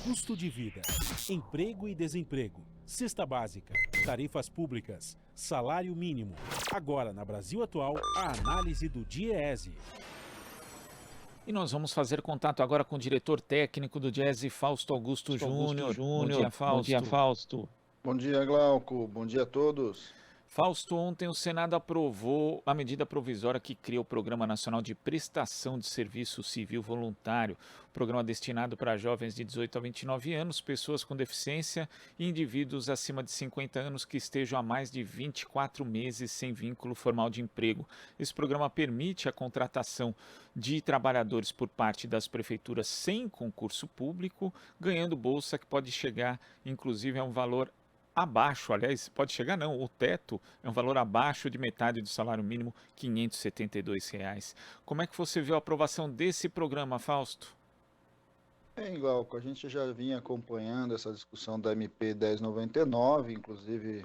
custo de vida, emprego e desemprego, cesta básica, tarifas públicas, salário mínimo. Agora, na Brasil Atual, a análise do DIEESE. E nós vamos fazer contato agora com o diretor técnico do DIEESE, Fausto Augusto Júnior. Bom dia, Fausto. Bom dia, Fausto. Bom dia, Glauco. Bom dia a todos. Fausto, ontem o Senado aprovou a medida provisória que cria o Programa Nacional de Prestação de Serviço Civil Voluntário, programa destinado para jovens de 18 a 29 anos, pessoas com deficiência e indivíduos acima de 50 anos que estejam há mais de 24 meses sem vínculo formal de emprego. Esse programa permite a contratação de trabalhadores por parte das prefeituras sem concurso público, ganhando bolsa que pode chegar, inclusive, a um valor abaixo, aliás, pode chegar não, o teto é um valor abaixo de metade do salário mínimo, R$ 572. Como é que você viu a aprovação desse programa, Fausto? Bem, Glauco, a gente já vinha acompanhando essa discussão da MP 1099, inclusive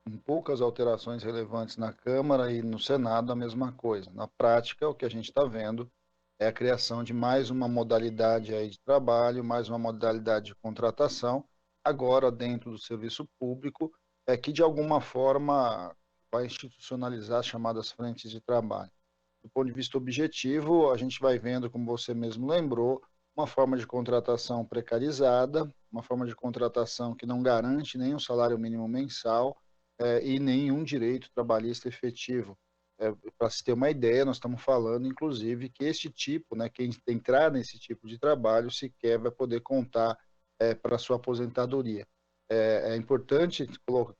com poucas alterações relevantes na Câmara e no Senado a mesma coisa. Na prática, o que a gente está vendo é a criação de mais uma modalidade aí de trabalho, mais uma modalidade de contratação, agora dentro do serviço público, que de alguma forma vai institucionalizar as chamadas frentes de trabalho. Do ponto de vista objetivo, a gente vai vendo, como você mesmo lembrou, uma forma de contratação precarizada, uma forma de contratação que não garante nenhum salário mínimo mensal e nenhum direito trabalhista efetivo. Para se ter uma ideia, nós estamos falando, inclusive, que este tipo, quem entrar nesse tipo de trabalho, sequer vai poder contar para sua aposentadoria. É importante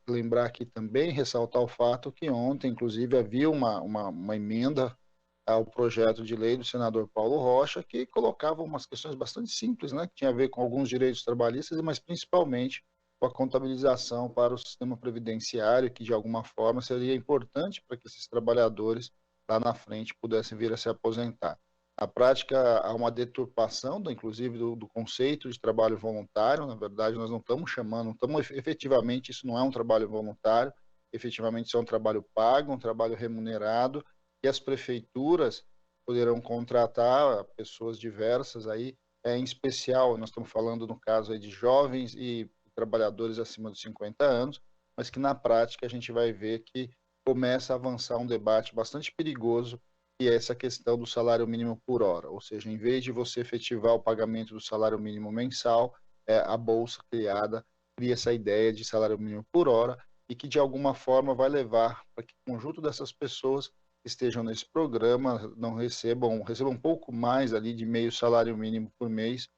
lembrar aqui também, ressaltar o fato que ontem, inclusive, havia uma emenda ao projeto de lei do senador Paulo Rocha, que colocava umas questões bastante simples, que tinha a ver com alguns direitos trabalhistas, mas principalmente com a contabilização para o sistema previdenciário, que de alguma forma seria importante para que esses trabalhadores lá na frente pudessem vir a se aposentar. Na prática, há uma deturpação, inclusive, do conceito de trabalho voluntário. Na verdade, nós não estamos chamando, efetivamente, isso não é um trabalho voluntário, efetivamente isso é um trabalho pago, um trabalho remunerado, e as prefeituras poderão contratar pessoas diversas aí, em especial, nós estamos falando no caso aí de jovens e trabalhadores acima de 50 anos, mas que na prática a gente vai ver que começa a avançar um debate bastante perigoso, que é essa questão do salário mínimo por hora, ou seja, em vez de você efetivar o pagamento do salário mínimo mensal, a Bolsa criada cria essa ideia de salário mínimo por hora e que de alguma forma vai levar para que o conjunto dessas pessoas que estejam nesse programa não recebam um pouco mais ali de meio salário mínimo por mês,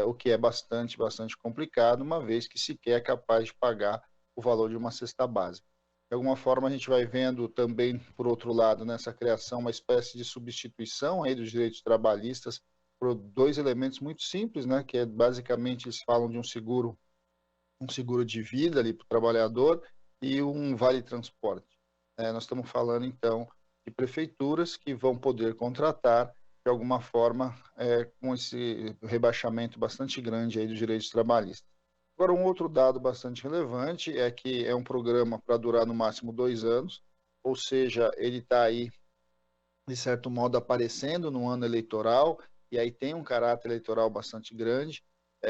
o que é bastante complicado, uma vez que sequer é capaz de pagar o valor de uma cesta básica. De alguma forma, a gente vai vendo também, por outro lado, nessa criação, uma espécie de substituição aí dos direitos trabalhistas por dois elementos muito simples, que é basicamente eles falam de um seguro de vida ali para o trabalhador e um vale-transporte. Nós estamos falando, então, de prefeituras que vão poder contratar, de alguma forma, com esse rebaixamento bastante grande aí dos direitos trabalhistas. Agora, um outro dado bastante relevante é que é um programa para durar no máximo 2 anos, ou seja, ele está aí, de certo modo, aparecendo no ano eleitoral, e aí tem um caráter eleitoral bastante grande.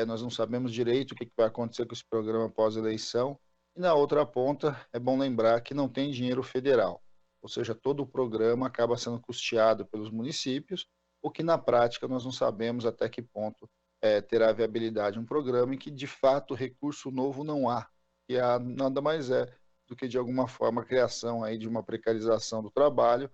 Nós não sabemos direito o que vai acontecer com esse programa pós-eleição. E na outra ponta, é bom lembrar que não tem dinheiro federal, ou seja, todo o programa acaba sendo custeado pelos municípios, o que na prática nós não sabemos até que ponto terá viabilidade um programa em que, de fato, recurso novo não há. E nada mais do que, de alguma forma, a criação aí de uma precarização do trabalho,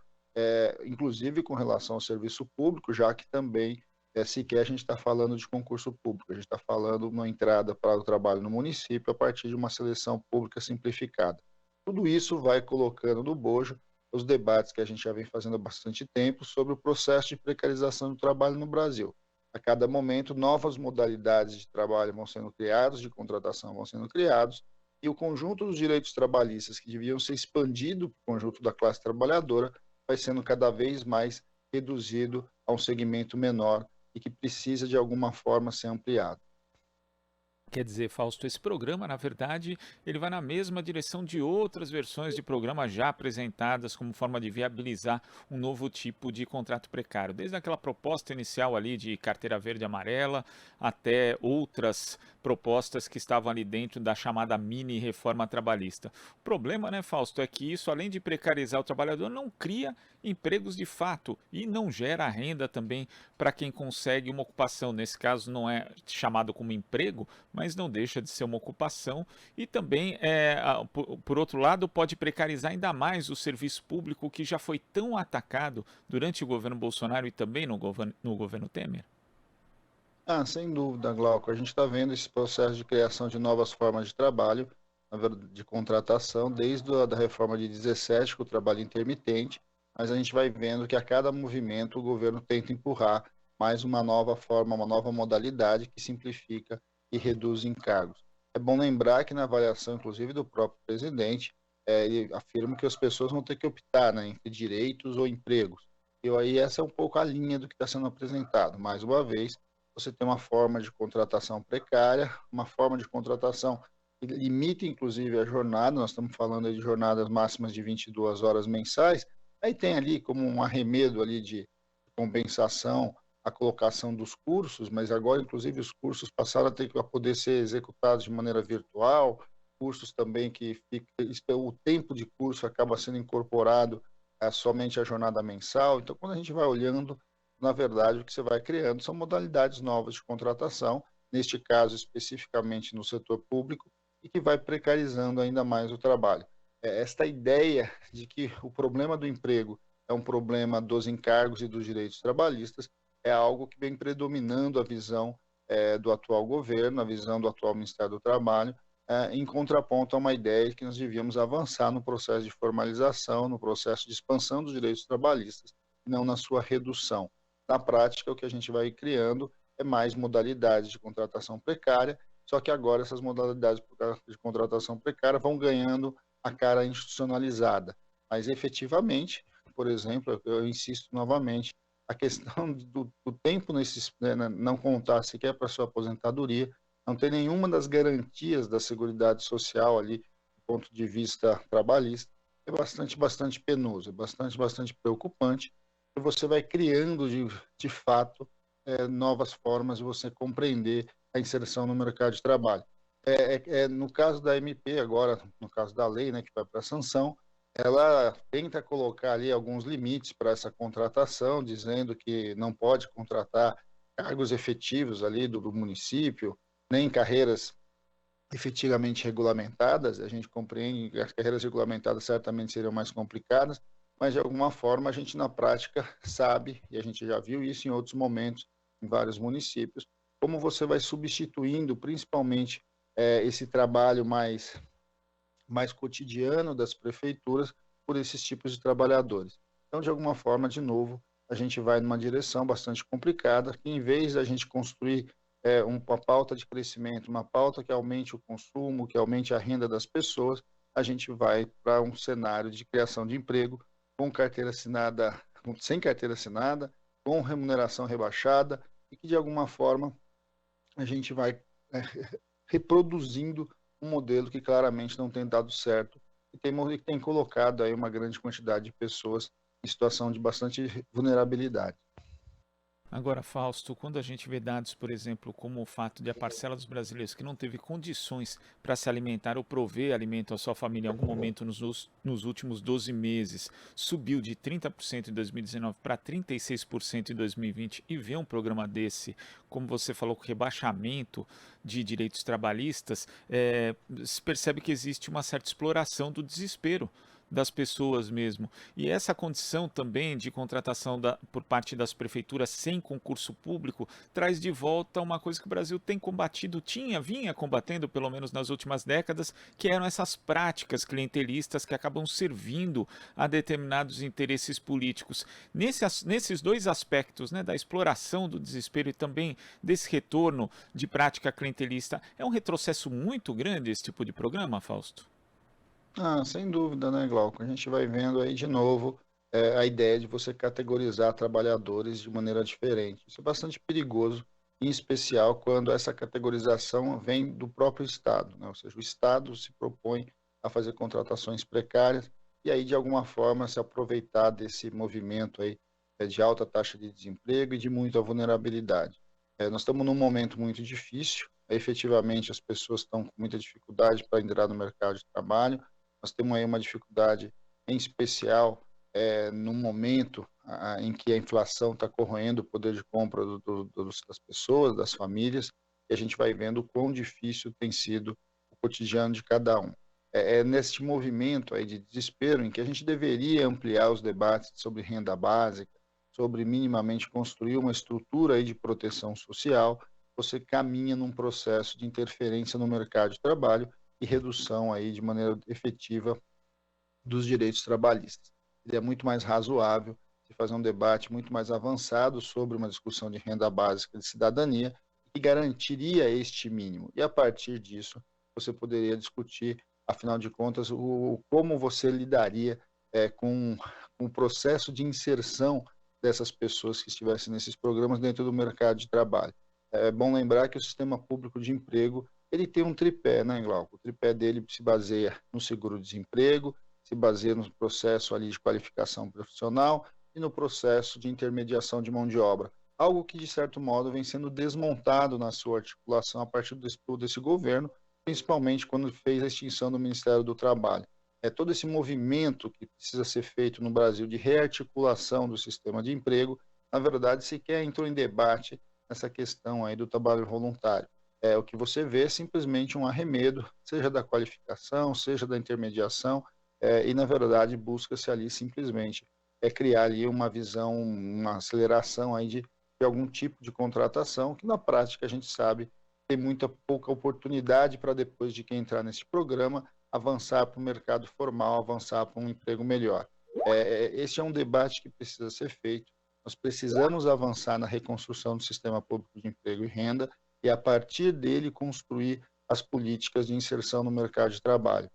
inclusive com relação ao serviço público, já que também sequer a gente está falando de concurso público, a gente está falando uma entrada para o trabalho no município a partir de uma seleção pública simplificada. Tudo isso vai colocando no bojo os debates que a gente já vem fazendo há bastante tempo sobre o processo de precarização do trabalho no Brasil. A cada momento, novas modalidades de trabalho vão sendo criadas, de contratação vão sendo criados, e o conjunto dos direitos trabalhistas que deviam ser expandido para o conjunto da classe trabalhadora vai sendo cada vez mais reduzido a um segmento menor e que precisa, de alguma forma, ser ampliado. Quer dizer, Fausto, esse programa, na verdade, ele vai na mesma direção de outras versões de programa já apresentadas como forma de viabilizar um novo tipo de contrato precário. Desde aquela proposta inicial ali de carteira verde e amarela, até outras propostas que estavam ali dentro da chamada mini reforma trabalhista. O problema, né, Fausto, é que isso, além de precarizar o trabalhador, não cria empregos de fato e não gera renda também para quem consegue uma ocupação. Nesse caso, não é chamado como emprego, mas não deixa de ser uma ocupação e também, por outro lado, pode precarizar ainda mais o serviço público que já foi tão atacado durante o governo Bolsonaro e também no governo Temer. Sem dúvida, Glauco. A gente está vendo esse processo de criação de novas formas de trabalho, de contratação, desde a reforma de 17, com o trabalho intermitente, mas a gente vai vendo que a cada movimento o governo tenta empurrar mais uma nova forma, uma nova modalidade que simplifica e reduz encargos. É bom lembrar que na avaliação, inclusive, do próprio presidente, ele afirma que as pessoas vão ter que optar, né, entre direitos ou empregos. E aí essa é um pouco a linha do que está sendo apresentado. Mais uma vez, você tem uma forma de contratação precária, uma forma de contratação que limita, inclusive, a jornada. Nós estamos falando aí de jornadas máximas de 22 horas mensais. Aí tem ali como um arremedo ali de compensação a colocação dos cursos, mas agora, inclusive, os cursos passaram a poder ser executados de maneira virtual, cursos também que o tempo de curso acaba sendo incorporado somente à jornada mensal. Então, quando a gente vai olhando, na verdade, o que você vai criando são modalidades novas de contratação, neste caso especificamente no setor público, e que vai precarizando ainda mais o trabalho. Esta ideia de que o problema do emprego é um problema dos encargos e dos direitos trabalhistas é algo que vem predominando a visão do atual governo, a visão do atual Ministério do Trabalho, em contraponto a uma ideia de que nós devíamos avançar no processo de formalização, no processo de expansão dos direitos trabalhistas, não na sua redução. Na prática, o que a gente vai criando é mais modalidades de contratação precária, só que agora essas modalidades de contratação precária vão ganhando a cara institucionalizada. Mas, efetivamente, por exemplo, eu insisto novamente, a questão do tempo não contar sequer para a sua aposentadoria, não ter nenhuma das garantias da Seguridade Social ali, do ponto de vista trabalhista, é bastante penoso, é bastante preocupante, e você vai criando, de fato, novas formas de você compreender a inserção no mercado de trabalho. No caso da MP, agora, no caso da lei, né, que vai para a sanção, ela tenta colocar ali alguns limites para essa contratação, dizendo que não pode contratar cargos efetivos ali do município, nem carreiras efetivamente regulamentadas. A gente compreende que as carreiras regulamentadas certamente seriam mais complicadas, mas de alguma forma a gente na prática sabe, e a gente já viu isso em outros momentos, em vários municípios, como você vai substituindo principalmente esse trabalho mais cotidiano das prefeituras por esses tipos de trabalhadores. Então, de alguma forma, de novo, a gente vai numa direção bastante complicada, que em vez da gente construir uma pauta de crescimento, uma pauta que aumente o consumo, que aumente a renda das pessoas, a gente vai para um cenário de criação de emprego com carteira assinada, sem carteira assinada, com remuneração rebaixada, e que, de alguma forma, a gente vai reproduzindo um modelo que claramente não tem dado certo e tem colocado aí uma grande quantidade de pessoas em situação de bastante vulnerabilidade. Agora, Fausto, quando a gente vê dados, por exemplo, como o fato de a parcela dos brasileiros que não teve condições para se alimentar ou prover alimento à sua família em algum momento nos últimos 12 meses subiu de 30% em 2019 para 36% em 2020 e vê um programa desse, como você falou, com rebaixamento de direitos trabalhistas, se percebe que existe uma certa exploração do desespero das pessoas mesmo. E essa condição também de contratação por parte das prefeituras sem concurso público traz de volta uma coisa que o Brasil tem combatido, vinha combatendo pelo menos nas últimas décadas, que eram essas práticas clientelistas que acabam servindo a determinados interesses políticos. Nesses dois aspectos, né, da exploração do desespero e também desse retorno de prática clientelista, é um retrocesso muito grande esse tipo de programa, Fausto? Sem dúvida, né, Glauco? A gente vai vendo aí de novo a ideia de você categorizar trabalhadores de maneira diferente. Isso é bastante perigoso em especial quando essa categorização vem do próprio Estado, né? Ou seja, o Estado se propõe a fazer contratações precárias e aí, de alguma forma, se aproveitar desse movimento aí de alta taxa de desemprego e de muita vulnerabilidade. Nós estamos num momento muito difícil, efetivamente as pessoas estão com muita dificuldade para entrar no mercado de trabalho, nós temos aí uma dificuldade em especial no momento em que a inflação está corroendo o poder de compra das pessoas, das famílias, e a gente vai vendo o quão difícil tem sido o cotidiano de cada um. Neste movimento aí de desespero em que a gente deveria ampliar os debates sobre renda básica, sobre minimamente construir uma estrutura aí de proteção social, você caminha num processo de interferência no mercado de trabalho e redução aí de maneira efetiva dos direitos trabalhistas. Ele é muito mais razoável de fazer um debate muito mais avançado sobre uma discussão de renda básica de cidadania que garantiria este mínimo. E a partir disso, você poderia discutir, afinal de contas, como você lidaria com o processo de inserção dessas pessoas que estivessem nesses programas dentro do mercado de trabalho. É bom lembrar que o sistema público de emprego ele tem um tripé, né, Glauco? O tripé dele se baseia no seguro-desemprego, se baseia no processo ali de qualificação profissional e no processo de intermediação de mão de obra. Algo que, de certo modo, vem sendo desmontado na sua articulação a partir desse governo, principalmente quando fez a extinção do Ministério do Trabalho. Todo esse movimento que precisa ser feito no Brasil de rearticulação do sistema de emprego, na verdade, sequer entrou em debate nessa questão aí do trabalho voluntário. O que você vê é simplesmente um arremedo, seja da qualificação, seja da intermediação, e, na verdade, busca-se ali simplesmente criar ali uma visão, uma aceleração aí de algum tipo de contratação, que na prática a gente sabe tem muita pouca oportunidade para depois de quem entrar nesse programa avançar para o mercado formal, avançar para um emprego melhor. Esse é um debate que precisa ser feito. Nós precisamos avançar na reconstrução do sistema público de emprego e renda e, a partir dele, construir as políticas de inserção no mercado de trabalho.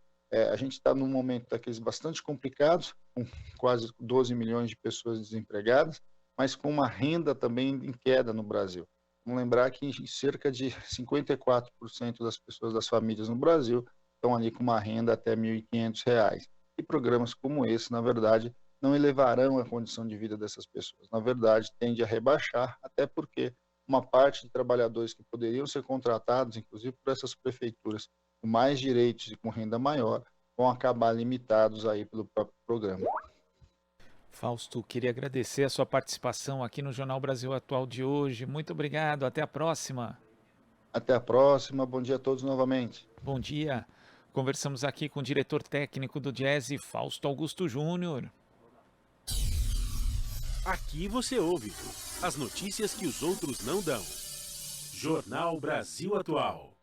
A gente está num momento daqueles bastante complicados, com quase 12 milhões de pessoas desempregadas, mas com uma renda também em queda no Brasil. Vamos lembrar que cerca de 54% das pessoas das famílias no Brasil estão ali com uma renda até R$ 1.500. E programas como esse, na verdade, não elevarão a condição de vida dessas pessoas. Na verdade, tende a rebaixar, até porque uma parte de trabalhadores que poderiam ser contratados, inclusive por essas prefeituras, com mais direitos e com renda maior, vão acabar limitados aí pelo próprio programa. Fausto, queria agradecer a sua participação aqui no Jornal Brasil Atual de hoje. Muito obrigado, até a próxima. Até a próxima, bom dia a todos novamente. Bom dia. Conversamos aqui com o diretor técnico do Diese, Fausto Augusto Júnior. Aqui você ouve as notícias que os outros não dão. Jornal Brasil Atual.